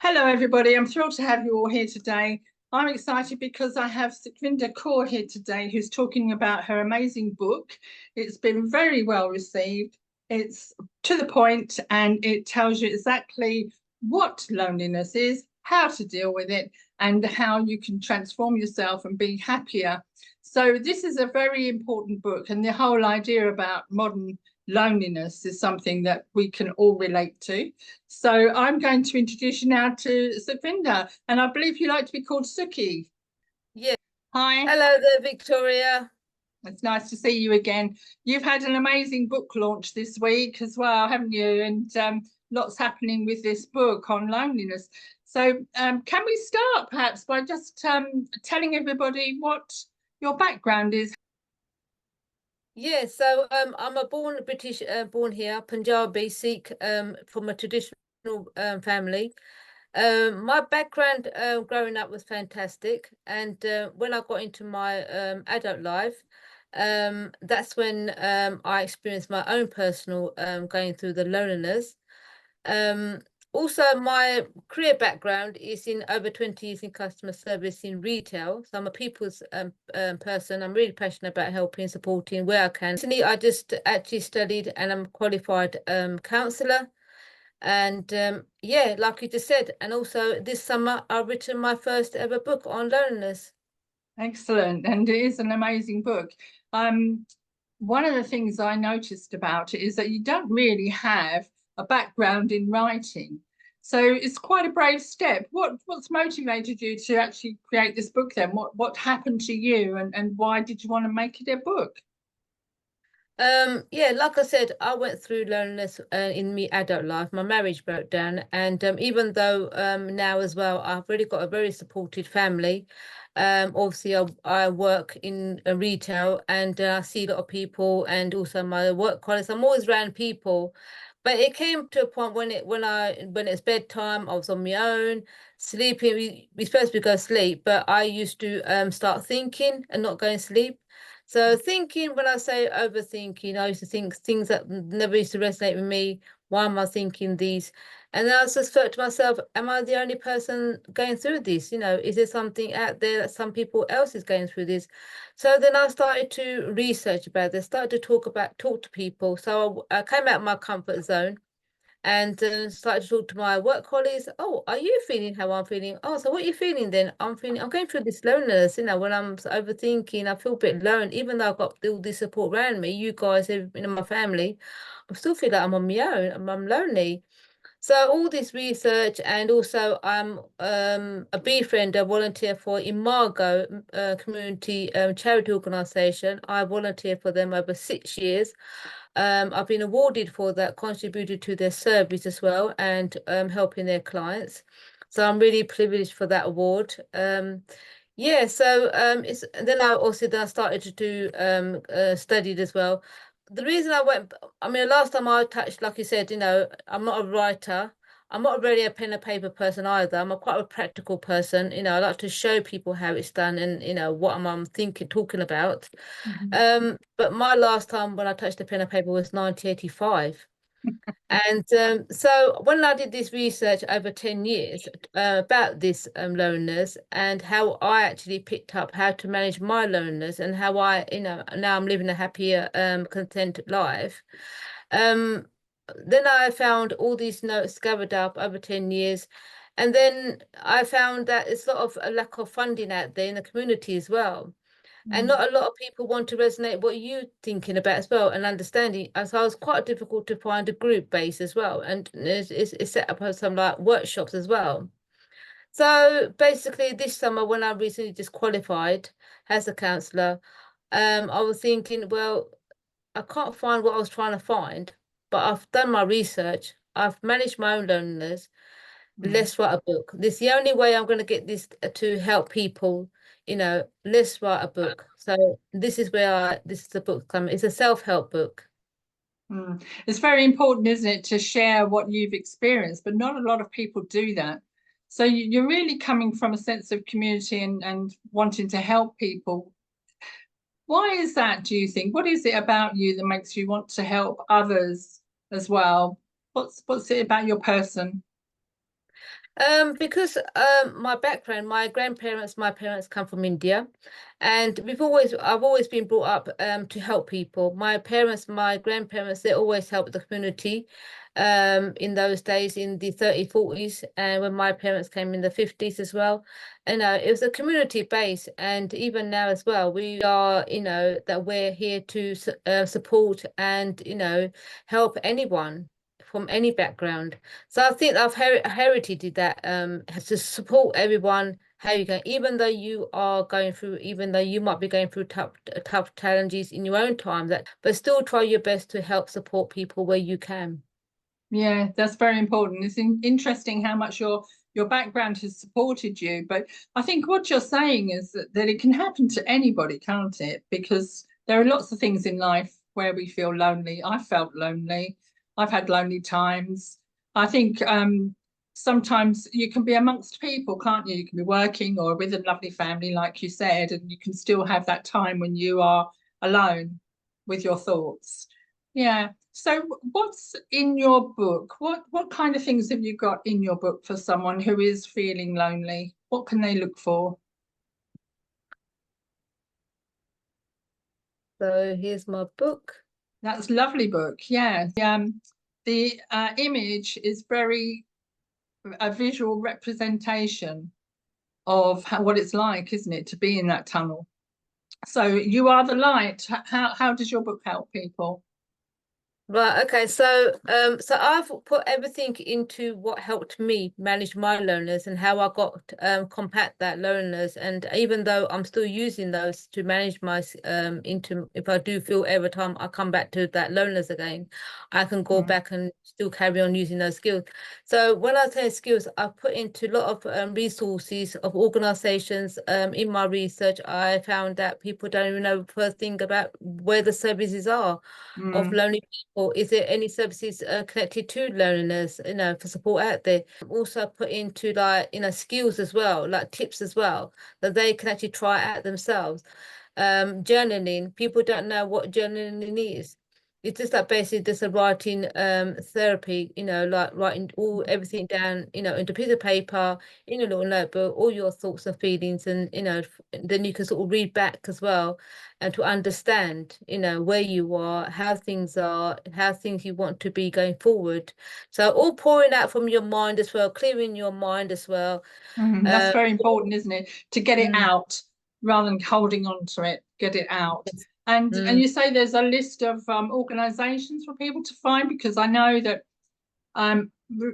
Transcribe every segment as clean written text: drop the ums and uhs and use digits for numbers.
Hello, everybody. I'm thrilled to have you all here today. I'm excited because I have Sukhvinder Kaur here today, who's talking about her amazing book. It's been very well received. It's to the point and it tells you exactly what loneliness is, how to deal with it, and how you can transform yourself and be happier. So this is a very important book, and the whole idea about modern loneliness is something that we can all relate to. So I'm going to introduce you now to Sukhvinder, and I believe you like to be called Suki. Yeah. Hi. Hello there, Victoria. It's nice to see you again. You've had an amazing book launch this week as well, haven't you? And lots happening with this book on loneliness. So can we start perhaps by just telling everybody what your background is? Yeah, so I'm a born British, born here, Punjabi, Sikh, from a traditional family. My background growing up was fantastic, and when I got into my adult life, that's when I experienced my own personal going through the loneliness. Um, Also, my career background is in over 20 years in customer service in retail. So I'm a people's person. I'm really passionate about helping, supporting where I can. Recently, I just actually studied and I'm a qualified counsellor. And yeah, like you just said, and also this summer, I've written my first ever book on loneliness. Excellent. And it is an amazing book. One of the things I noticed about it is that you don't really have a background in writing. So it's quite a brave step. What's motivated you to actually create this book then? What happened to you and why did you want to make it a book? Yeah, like I said, I went through loneliness in my adult life. My marriage broke down, and even though now as well, I've really got a very supported family. Obviously, I work in retail, and I see a lot of people, and also my work colleagues. I'm always around people, but it came to a point when it's bedtime, I was on my own, sleeping. We supposed to go to sleep, but I used to start thinking and not going to sleep. So thinking, when I say overthinking, I used to think things that never used to resonate with me. Why am I thinking these? And then I just thought to myself, am I the only person going through this? Is there something out there that some people else is going through this? So then I started to research about this, started to talk to people. So I came out of my comfort zone and started to talk to my work colleagues. Oh, are you feeling how I'm feeling? Oh, so what are you feeling then? I'm going through this loneliness, when I'm overthinking, I feel a bit alone, even though I've got all this support around me, you guys, my family, I still feel like I'm on my own and I'm lonely. So all this research, and also I'm a Befriender volunteer for Imago community charity organisation. I volunteer for them over 6 years. I've been awarded for that, contributed to their service as well, and helping their clients. So I'm really privileged for that award. Yeah, so it's then I started to do studied as well. The reason I went, I mean, the last time I touched, like you said, I'm not a writer. I'm not really a pen and paper person either. I'm quite a practical person. I like to show people how it's done and, what I'm thinking, talking about. But my last time when I touched the pen and paper was 1985. And so when I did this research over 10 years about this loneliness and how I actually picked up how to manage my loneliness and how now I'm living a happier, content life. Um, then I found all these notes gathered up over 10 years. And then I found that it's a lot of a lack of funding out there in the community as well. And not a lot of people want to resonate what you're thinking about as well and understanding. So it's quite difficult to find a group base as well. And it's set up as some like workshops as well. So basically this summer when I recently just qualified as a counsellor, I was thinking, well, I can't find what I was trying to find, but I've done my research. I've managed my own loneliness. Let's write a book. This is the only way I'm going to get this to help people. Let's write a book. So this is this is the book coming. It's a self-help book. It's very important, isn't it, to share what you've experienced, but not a lot of people do that. So you're really coming from a sense of community and wanting to help people. Why is that, do you think? What is it about you that makes you want to help others as well? What's it about your person? Because my background, my grandparents, my parents come from India, and I've always been brought up to help people. My parents, my grandparents, they always helped the community in those days in the 30s, 40s, and when my parents came in the 50s as well. It was a community base, and even now as well, we are, that we're here to support and, help anyone from any background. So I think I've herited that to support everyone. How you going, even though you are going through, even though you might be going through tough challenges in your own time, but still try your best to help support people where you can. Yeah, that's very important. It's interesting how much your background has supported you. But I think what you're saying is that it can happen to anybody, can't it? Because there are lots of things in life where we feel lonely. I felt lonely. I've had lonely times. I think sometimes you can be amongst people, can't you? You can be working or with a lovely family, like you said, and you can still have that time when you are alone with your thoughts. Yeah. So what's in your book? What kind of things have you got in your book for someone who is feeling lonely? What can they look for? So here's my book. That's a lovely book. Yeah. The image is very a visual representation of what it's like, isn't it, to be in that tunnel? So you are the light. How does your book help people? Right, okay, so I've put everything into what helped me manage my loneliness and how I got combat that loneliness. And even though I'm still using those to manage my into if I do feel every time I come back to that loneliness again, I can go back and still carry on using those skills. So when I say skills, I put into a lot of resources of organizations. In my research, I found that people don't even know the first thing about where the services are of lonely people. Is there any services connected to loneliness, for support out there? Also put into like, skills as well, like tips as well, that they can actually try out themselves. Journaling, people don't know what journaling is. It's just like basically just a writing therapy, like writing everything down, into a piece of paper, in a little notebook, all your thoughts and feelings, and then you can sort of read back as well and to understand, where you are, how things are, how things you want to be going forward. So all pouring out from your mind as well, clearing your mind as well. That's very important, isn't it? To get it Mm, out rather than holding on to it, get it out. yes. And Mm, you say there's a list of organisations for people to find, because I know that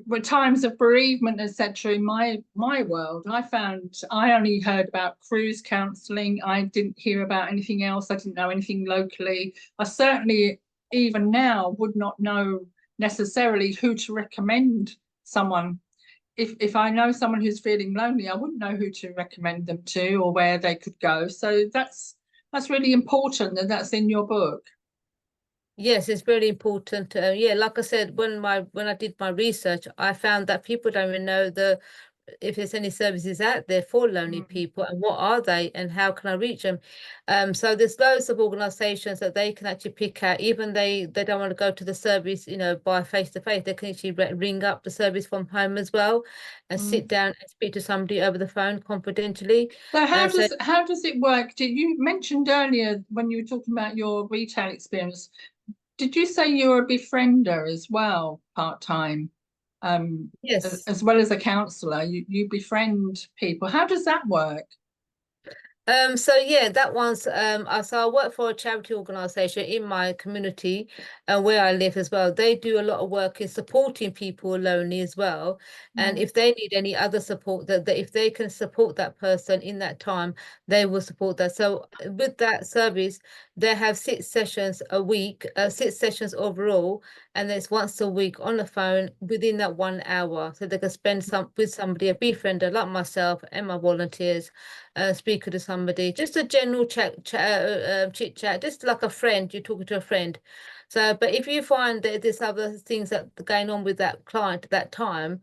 with times of bereavement, etc. In my world, I only heard about cruise counselling. I didn't hear about anything else. I didn't know anything locally. I certainly, even now, would not know necessarily who to recommend someone. If I know someone who's feeling lonely, I wouldn't know who to recommend them to or where they could go. So that's really important that that's in your book. yes, it's very important. Yeah, like I said, when I did my research, I found that people don't even know if there's any services out there for lonely Mm. people and what are they and how can I reach them. So there's loads of organizations that they can actually pick out. Even they don't want to go to the service, by face to face. They can actually ring up the service from home as well and sit Mm. down and speak to somebody over the phone confidentially So and say, how does it work? Did you mentioned earlier when you were talking about your retail experience? Did you say you're a befriender as well, part-time, yes. as well as a counsellor? You befriend people. How does that work? So yeah, that one's so I work for a charity organization in my community where I live as well. They do a lot of work in supporting people lonely as well. And Mm. if they need any other support that if they can support that person in that time, they will support that. So with that service, they have 6 sessions a week, 6 sessions overall, and it's once a week on the phone within that 1 hour. So they can spend some with somebody, a befriender like myself and my volunteers, speaker to somebody, just a general chit chat, just like a friend, you're talking to a friend. So, but if you find that there's other things that are going on with that client at that time,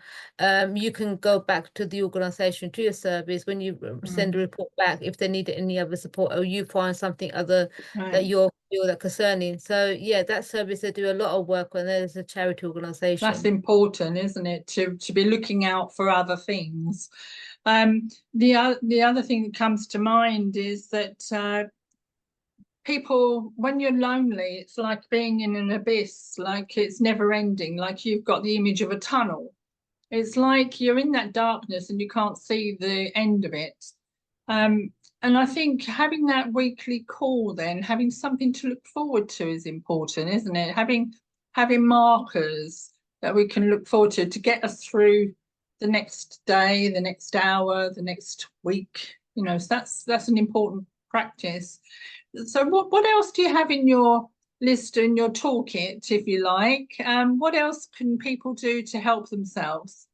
you can go back to the organisation, to your service when you send a Mm, report back if they need any other support, or you find something other that right. you're that concerning. So yeah, that service they do a lot of work on. There's a charity That's organisation. important, isn't it? To be looking out for other things. The other thing that comes to mind is that people, when you're lonely, it's like being in an abyss, like it's never ending, like you've got the image of a tunnel. It's like you're in that darkness and you can't see the end of it. Um, and I think having that weekly call, then having something to look forward to is important, isn't it? Having markers that we can look forward to get us through the next day, the next hour, the next week. You know, so that's an important practice. So what else do you have in your list, in your toolkit, if you like? What else can people do to help themselves?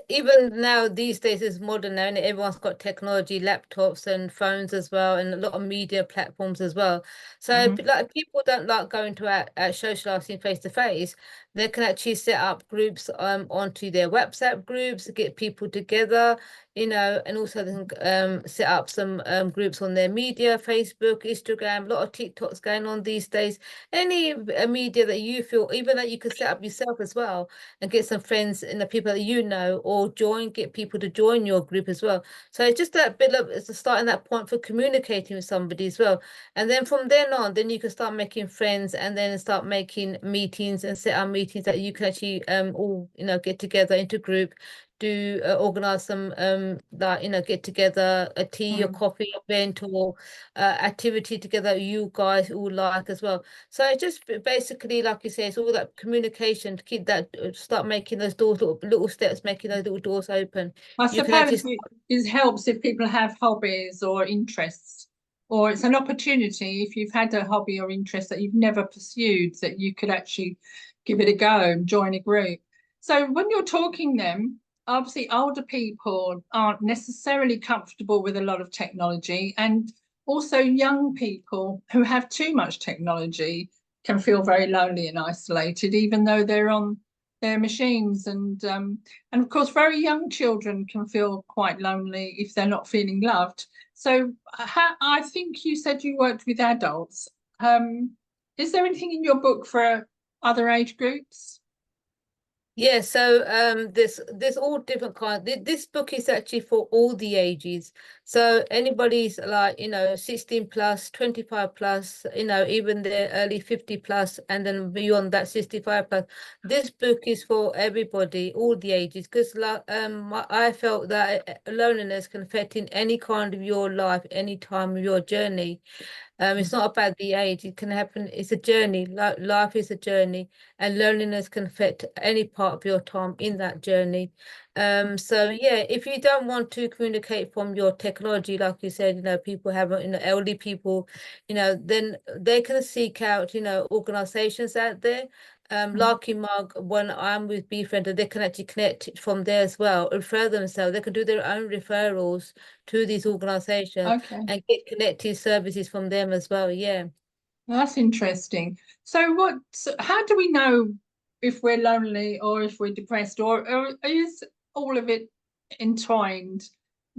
Even now these days is modern now, and everyone's got technology, laptops and phones as well, and a lot of media platforms as well. So, Mhm. like, people don't like going to socializing face to face. They can actually set up groups onto their WhatsApp groups, get people together, and also they can set up some groups on their media, Facebook, Instagram. A lot of TikToks going on these days. Any media that you feel, even that you could set up yourself as well and get some friends and the people that you know, or get people to join your group as well. So it's just that bit of it's a starting that point for communicating with somebody as well. And then from then on, then you can start making friends and then start making meetings and set up meetings that you can actually all get together into group, do organize some like get together a tea or Mm. coffee event or activity together you guys all like as well. So it's just basically, like you say, it's all that communication to keep that, start making those doors, little steps, making those little doors open. I You can actually, suppose it helps if people have hobbies or interests, or it's an opportunity if you've had a hobby or interest that you've never pursued, that you could actually give it a go and join a group. So when you're talking them, obviously older people aren't necessarily comfortable with a lot of technology, and also young people who have too much technology can feel very lonely and isolated, even though they're on their machines. And of course, very young children can feel quite lonely if they're not feeling loved. So I think you said you worked with adults. Um, is there anything in your book for other age groups? yeah, so there's all different kinds. This book is actually for all the ages. So anybody's like, 16 plus, 25 plus, even the early 50 plus, and then beyond that 65 plus. This book is for everybody, all the ages, because like I felt that loneliness can affect in any kind of your life, any time of your journey. It's not about the age. It can happen. It's a journey. Life is a journey, and loneliness can affect any part of your time in that journey. So yeah, if you don't want to communicate from your technology, like you said, people have, elderly people, then they can seek out, organizations out there. Mhm. Larky Mug, when I'm with Befriender, they can actually connect from there as well, refer themselves. They can do their own referrals to these organizations Okay, and get connected services from them as well. Yeah. that's interesting. So how do we know if we're lonely or if we're depressed, or is all of it entwined?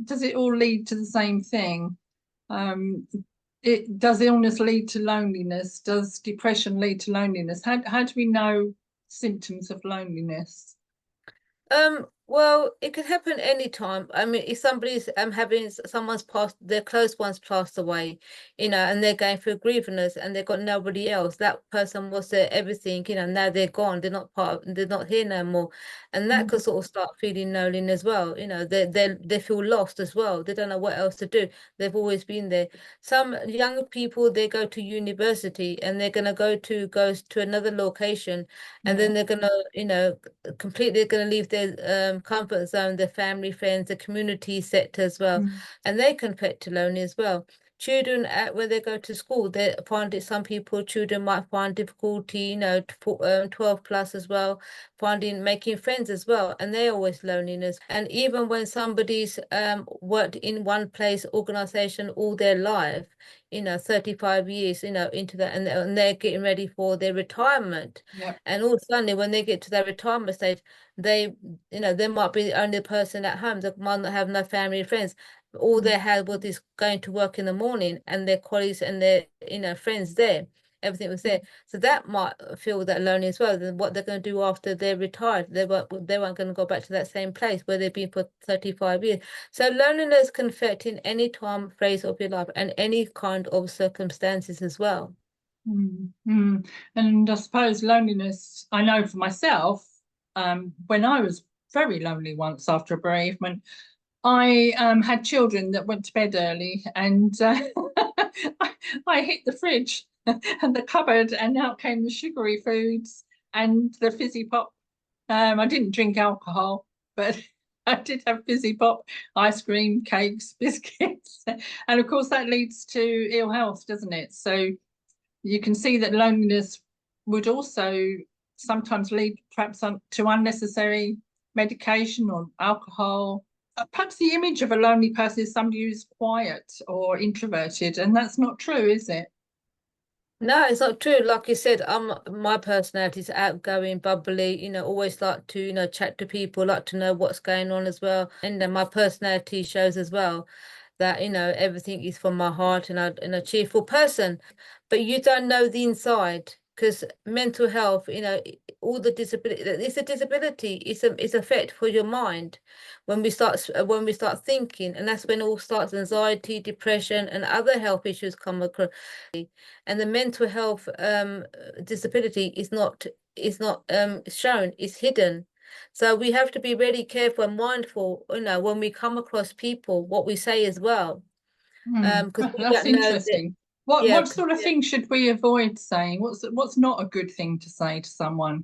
Does it all lead to the same thing? Um, does illness lead to loneliness? Does depression lead to loneliness? How do we know symptoms of loneliness? Well, it can happen anytime. I mean, if somebody's having someone's passed, their close one's passed away, and they're going through grievance and they've got nobody else. That person was their everything, now they're gone. They're not here no more. And that Mm, could sort of start feeling lonely as well. They feel lost as well. They don't know what else to do. They've always been there. Some young people, they go to university and they're gonna goes to another location, and yeah. then they're gonna, completely going to leave their comfort zone, their family, friends, the community sector as well, Mm, and they can affect to lonely as well. children when they go to school, they find it, children might find difficulty, 12 plus as well, making friends as well, and they're always loneliness. And even when somebody's worked in one place organization all their life, 35 years, into that, and they're getting ready for their retirement. Yeah. And all of a sudden, when they get to their retirement stage, they might be the only person at home. They might not have no family or friends. All they had was this going to work in the morning, and their colleagues and their friends there. Everything was there. So that might feel that lonely as well. Then what they're going to do after they're retired, they weren't going to go back to that same place where they've been for 35 years. So loneliness can affect in any time phase of your life and any kind of circumstances as well. And I suppose loneliness, I know for myself, when I was very lonely once after a bereavement, I had children that went to bed early, and I hit the fridge and the cupboard, and out came the sugary foods and the fizzy pop. I didn't drink alcohol, but I did have fizzy pop, ice cream, cakes, biscuits, and of course that leads to ill health, doesn't it? So you can see that loneliness would also sometimes lead perhaps to unnecessary medication or alcohol. Perhaps the image of a lonely person is somebody who's quiet or introverted, and that's not true, is it? No, it's not true. Like you said, my personality is outgoing, bubbly, always like to, chat to people, like to know what's going on as well. And then my personality shows as well that, everything is from my heart, and I'm a cheerful person. But you don't know the inside, because mental health, all the disability, it's a disability, it's a effect for your mind when we start thinking, and that's when all starts anxiety, depression, and other health issues come across. And the mental health disability is not shown, it's hidden. So we have to be really careful and mindful, when we come across people, what we say as well. Because we That's don't know that, interesting. yeah, What sort of thing should we avoid saying? What's not a good thing to say to someone?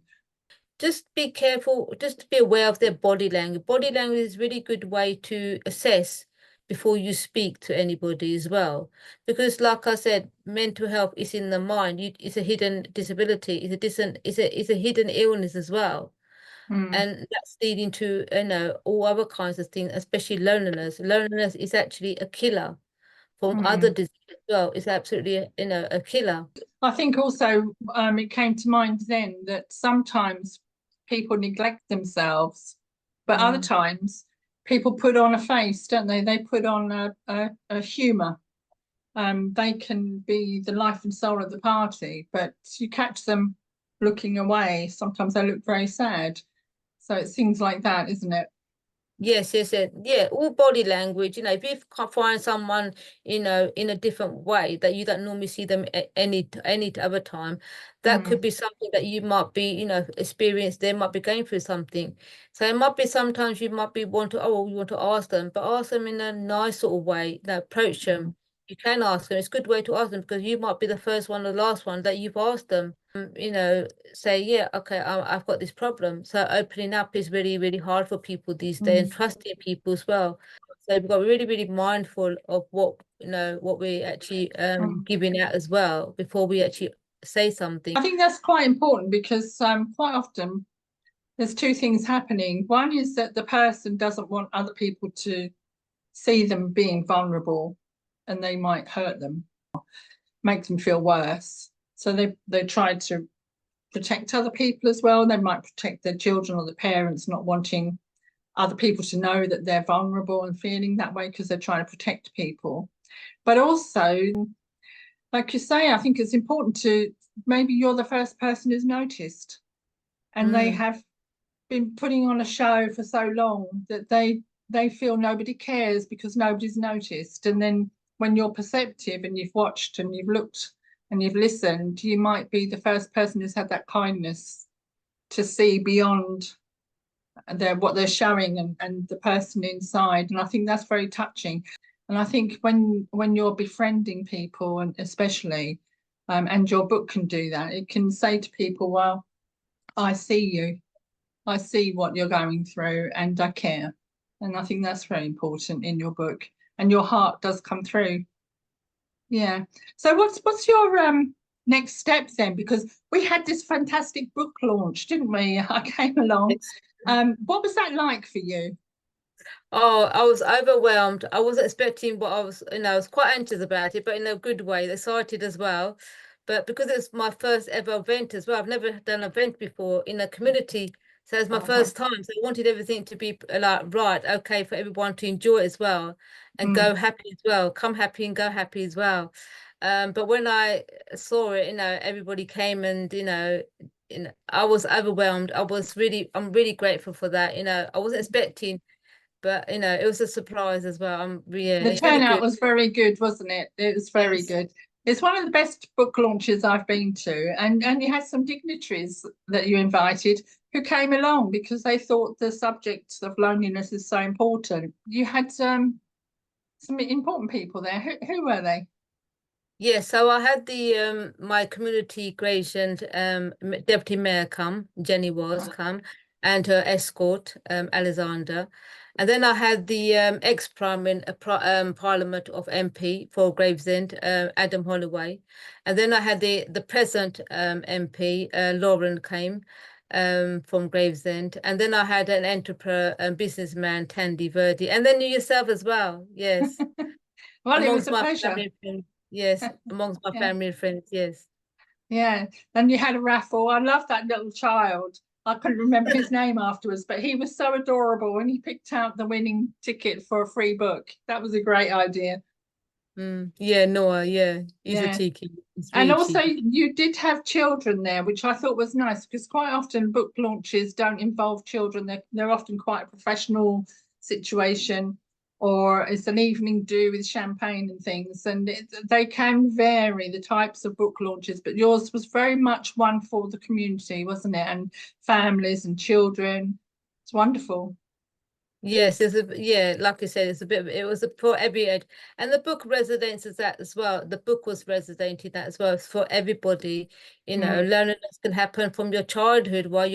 just be careful, just be aware of their body language. Body language is a really good way to assess before you speak to anybody as well. Because like I said, mental health is in the mind. It's a hidden disability. It's a hidden illness as well. Mm, And that's leading to, all other kinds of things, especially loneliness. Loneliness is actually a killer from other mm. diseases as well. It's absolutely, a killer. I think also it came to mind then that sometimes people neglect themselves, but other Mm. times people put on a face, don't they? They put on a humour. They can be the life and soul of the party, but you catch them looking away. Sometimes they look very sad. So it's things like that, isn't it? Yes, yes, yes. Yeah, all body language, if you find someone, in a different way that you don't normally see them any other time, that could Mm, be something that you might be, experienced, they might be going through something. So it might be sometimes you might be you want to ask them, but ask them in a nice sort of way, approach mm, them. You can ask them. It's a good way to ask them, because you might be the first one or the last one that you've asked them. Say, yeah, okay, I've got this problem. So opening up is really, really hard for people these days, and mm, trusting people as well. So we've got to be really, really mindful of what we're actually mm. giving out as well before we actually say something. I think that's quite important because quite often there's two things happening. One is that the person doesn't want other people to see them being vulnerable, and they might hurt them, make them feel worse. So they try to protect other people as well. They might protect their children or the parents, not wanting other people to know that they're vulnerable and feeling that way because they're trying to protect people. But also, like you say, I think it's important to maybe you're the first person who's noticed, and they Mm. have been putting on a show for so long that they feel nobody cares because nobody's noticed. And then when you're perceptive and you've watched and you've looked and you've listened, you might be the first person who's had that kindness to see beyond what they're showing and the person inside. And I think that's very touching. And I think when you're befriending people, and especially and your book can do that, it can say to people, well, I see you, I see what you're going through, and I care. And I think that's very important in your book. And your heart does come through. Yeah. So what's your next step then? Because we had this fantastic book launch, didn't we? I came along. Yes. What was that like for you? Oh, I was overwhelmed. I wasn't expecting what I was, I was quite anxious about it, but in a good way, excited as well. But because it's my first ever event as well, I've never done an event before in a community. So it's my Uh-huh. first time. So I wanted everything to be like right, okay, for everyone to enjoy it as well and Mm. go happy as well. Come happy and go happy as well. But when I saw it, everybody came and, I was overwhelmed. I'm really grateful for that. I wasn't expecting. But it was a surprise as well. Yeah, The it's really turnout good. was very good, wasn't it? It was very Yes. good. It's one of the best book launches I've been to, and you had some dignitaries that you invited who came along because they thought the subject of loneliness is so important. You had some important people there. Who were they? Yeah, so I had the my community creation deputy mayor come, Jenny was come, and her escort, Alexander. And then I had the Parliament of MP for Gravesend, Adam Holloway. And then I had the present MP, Lauren came from Gravesend. And then I had an entrepreneur businessman, Tandy Verdi. And then you yourself as well, yes. Well, it was Amongst a my pleasure. family and friends. Yes, amongst my Yeah. family and friends. Yes. Yeah, and you had a raffle. I love that little child. I couldn't remember his name afterwards, but he was so adorable and he picked out the winning ticket for a free book. That was a great idea. Yeah, Noah. Yeah, he's a Yeah. cheeky. He's And really also, cheeky. you did have children there, which I thought was nice because quite often book launches don't involve children. They're often quite a professional situation, or it's an evening do with champagne and things. And they can vary the types of book launches, but yours was very much one for the community, wasn't it? And families and children. It's wonderful. Yes, yeah, like I said, it was for every age. And the book resonates as that as well. The book was resonating that as well. It's for everybody. Mm, Loneliness can happen from your childhood while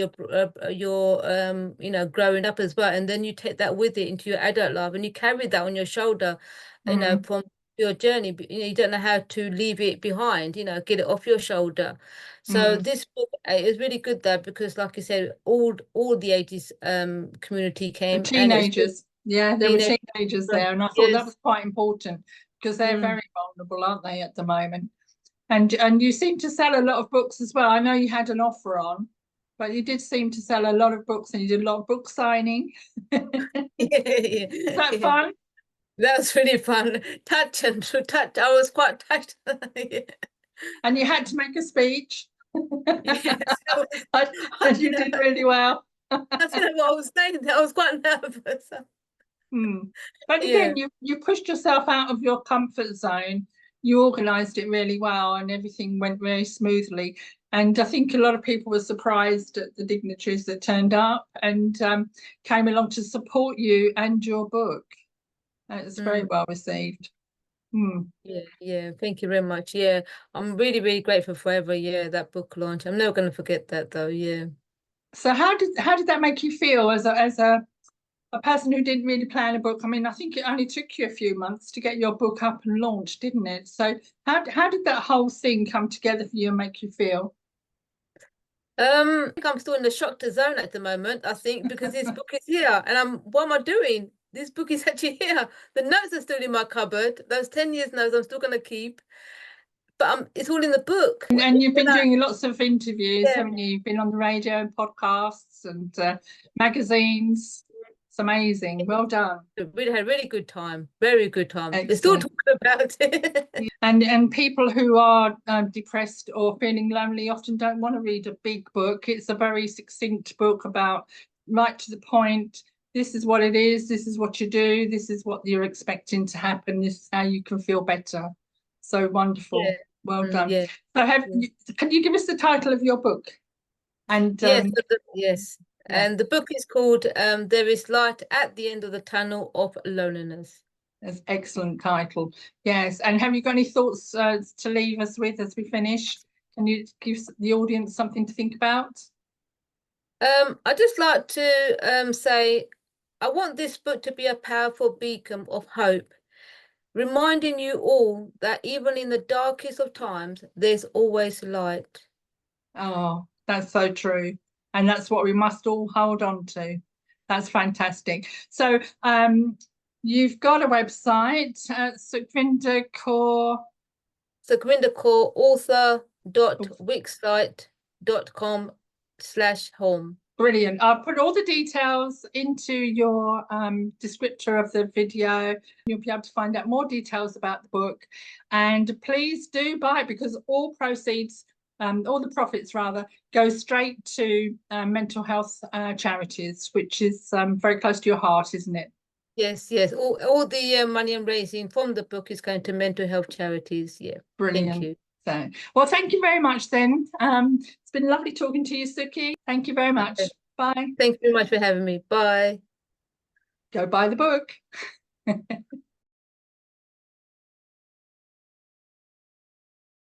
growing up as well. And then you take that with it into your adult life and you carry that on your shoulder, mm. from your journey. But, you don't know how to leave it behind, get it off your shoulder. So Mm. this book is really good though because, like you said, all the ages community The came, and it was really teenagers. Yeah, there were teenage. teenagers there, and I thought that Yes. was quite important because they're Mm. very vulnerable, aren't they, at the moment? And you seem to sell a lot of books as well. I know you had an offer on, but you did seem to sell a lot of books and you did a lot of book signing. Yeah, Was yeah, that yeah. fun? That was really fun. Touch and to touch. I was quite touched. Yeah. And you had to make a speech. Yes, I And you don't did know. really well. I don't know what I was saying. I was quite nervous. Hmm. But Yeah. again, you pushed yourself out of your comfort zone. You organised it really well, and everything went very smoothly. And I think a lot of people were surprised at the dignitaries that turned up and came along to support you and your book. It was very Mm. well received. Hmm. Yeah, yeah. Thank you very much. Yeah. I'm really, really grateful forever. Yeah, that book launch. I'm never gonna forget that though. Yeah. So how did that make you feel as a person who didn't really plan a book? I mean, I think it only took you a few months to get your book up and launched, didn't it? So how did that whole thing come together for you and make you feel? I think I'm still in the shock zone at the moment, I think, because this book is here and what am I doing? This book is actually here. The notes are still in my cupboard. Those 10 years notes I'm still gonna keep, but it's all in the book. And you've When been doing lots of interviews, yeah, haven't you? You've been on the radio and podcasts and magazines. It's amazing. Well done. we had a really good time, very good time. We're still Excellent. talking about it. And people who are depressed or feeling lonely often don't want to read a big book. It's a very succinct book about right to the point. This is what it is. This is what you do. This is what you're expecting to happen. This is how you can feel better. So Yeah, wonderful. Well done. yeah, So yeah. can you give us the title of your book? And Yes, yes. yeah, And the book is called There is Light at the End of the Tunnel of Loneliness. that's an excellent title. Yes. And have you got any thoughts to leave us with as we finish? Can you give the audience something to think about? I just like to say I want this book to be a powerful beacon of hope reminding you all that even in the darkest of times, there's always light. Oh, that's so true. And that's what we must all hold on to. That's fantastic. So you've got a website, Sukhvinder Kaur. Sukhvinder Kaur, author.wixsite.com/home. Brilliant. I'll put all the details into your descriptor of the video. You'll be able to find out more details about the book. And please do buy it, because all proceeds, all the profits rather, go straight to mental health charities, which is very close to your heart, isn't it? Yes, yes. All the money I'm raising from the book is going to mental health charities. Yeah. Brilliant. Thank you. So, well, thank you very much then. It's been lovely talking to you, Suki. Thank you very much. Okay. Bye. Thank you very much for having me. Bye. Go buy the book.